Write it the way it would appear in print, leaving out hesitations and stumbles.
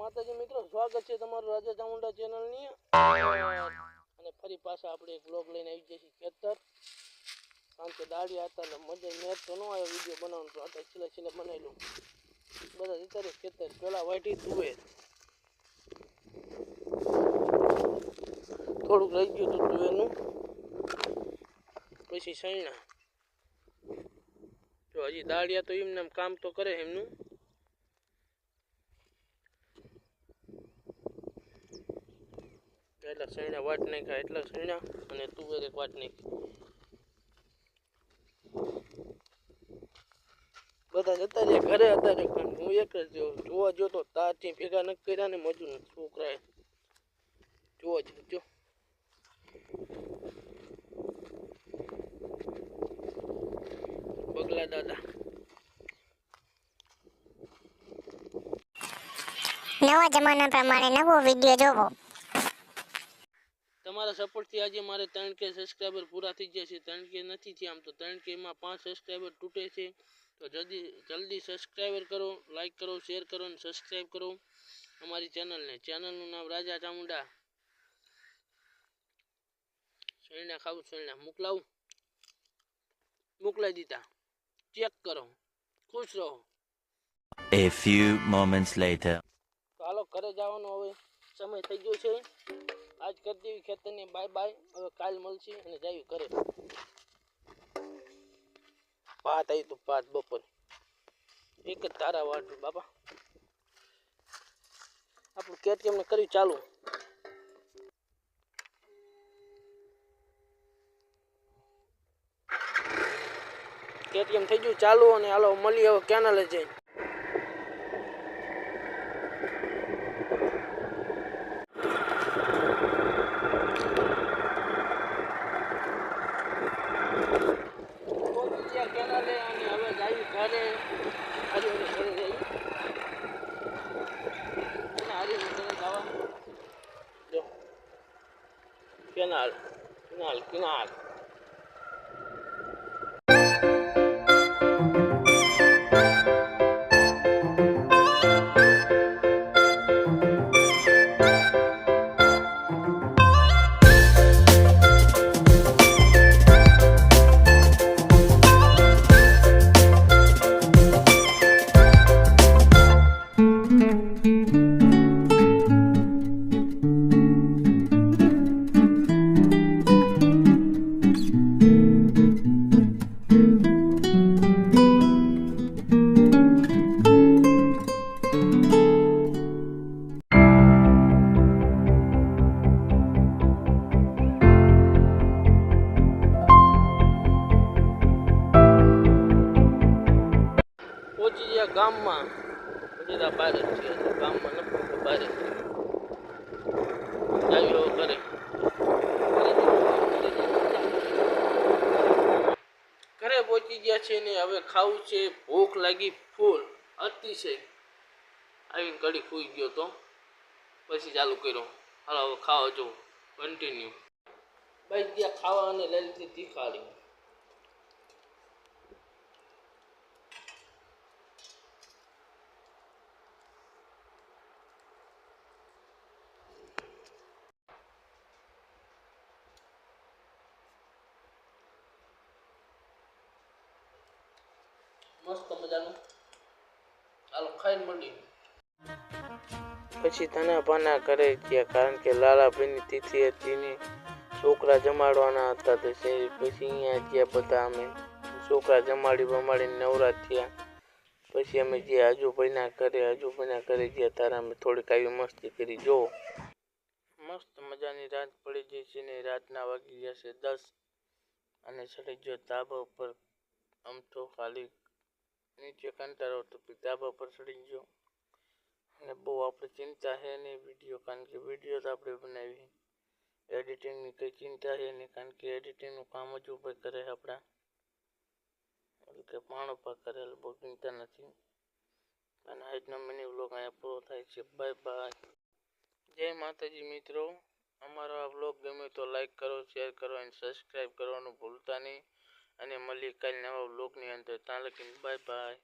માતાજી મિત્રો, સ્વાગત છે તમારું રાજા ચામુંડા ચેનલની અને ફરી પાછા આપણે એક વ્લોગ લઈને આવી જઈએ ખેતર. કારણ કે દાડિયા હતા ને મજા મેં તો ન આવ્યો વિડીયો બનાવવાનો, તો આપણે છેલ્લે બનાવી લઉં. બધા અત્યારે ખેતર પેલા વાટી ધુએ થોડુંક રહી ગયું હતું ધુએનું, પછી સૈણા જો હજી દાડિયા તો એમને કામ તો કરે એમનું. એટલા સૈણા વાટ નાખ્યા, એટલા સૈણા અને તુવેર એક વાટ નાખી. બધા જતા રહ્યા ઘરે અત્યારે, હું એક જ જોવા જોતો તારથી ભેગા ન કર્યા ને મજૂર છોકરાએ જોવા જો બગલા દાદા. નવા જમાના પ્રમાણે નવો વિડીયો જોવો. તમારા સપોર્ટથી આજે મારે 3K સબસ્ક્રાઈબર પૂરા થઈ ગયા છે. 3K નથી થયા, આમ તો 3K માં 5 સબસ્ક્રાઈબર તૂટે છે. તો જલ્દી સબસ્ક્રાઈબર કરો, લાઈક કરો, શેર કરો અને સબસ્ક્રાઈબ કરો અમારી ચેનલને. ચેનલનું નામ રાજા ચામુંડા. સૈણા ખાવું, સૈણા મોકલાવી દીધા. ચેક કરો, ખુશ રહો. A few moments later. તો હાલો ઘરે જવાનો હવે સમય થઈ ગયો છે. આજ કરી દેવી ખેતરની બાય બાય. હવે કાલ મળશે અને જાવી ઘરે. ભાત આવી તું ભાત બપોર એક જ તારા વાટું બાપા. આપણું કેટીએમ ને કર્યું ચાલુ. કેટીએમ થઈ ગયું ચાલુ અને હાલો મળીએ હવે કેનાલે જઈને. કેનાલે અને હવે જાવી ઘરે. હરિઓને ઘરે જઈ અને હરિઓને ઘરે જવા જો કેનાલ કેનાલ કેનાલ. પહોંચી ગયા ગામમાં. બધા બહાર જ છે, ગામમાં ન પહોંચે, બહાર જ છે. આવ્યો ઘરે. ઘરે પહોંચી ગયા છે ને હવે ખાવું છે. ભૂખ લાગી ફૂલ અતિશય. આવીને ઘડી ખુઈ ગયો તો પછી ચાલુ કર્યો. હાલો હવે ખાવા જો કન્ટિન્યુ. બાઈ ગયા ખાવા અને લઈ લીધી તીખારી. મસ્ત મજાનું. ચાલો ખાઈને મળીએ. પછી ધના પાના ઘરે ગયા, કારણ કે લાલાભાઈની તિથિ હતી ને છોકરા જમાડવાના હતા. તો પછી અહીંયા ગયા બધા અમે. છોકરા જમાડીને નવરા થયા. પછી અમે ગયા હજુભાઈના ઘરે ગયા. તારા અમે થોડીક આવી મસ્તી કરી. જો મસ્ત મજાની રાત પડી ગઈ છે ને રાતના વાગી ગયા છે 10 અને ચડી ગયો ધાબા ઉપર. આમ તો ખાલી નીચે કંટાળો હતો, ધાબા પર ચડી ગયો. અને બહુ આપણે ચિંતા છે નહીં વિડીયો, કારણ કે વિડીયો તો આપણે બનાવી. એડિટિંગની કંઈ ચિંતા છે નહીં, કારણ કે એડિટિંગનું કામ જ ઉપર કરે આપણા, એટલે કે પાણો પર કરેલ, બહુ ચિંતા નથી. અને આજનો મિની વ્લોગ અહીંયા પૂરો થાય છે. Bye bye. જય માતાજી મિત્રો. અમારો આ વ્લોગ ગમે તો લાઈક કરો, શેર કરો અને સબસ્ક્રાઈબ કરવાનું ભૂલતા નહીં. અને મળીએ કાલે નવા વ્લોગની અંદર. ત્યાં લગી બાય બાય.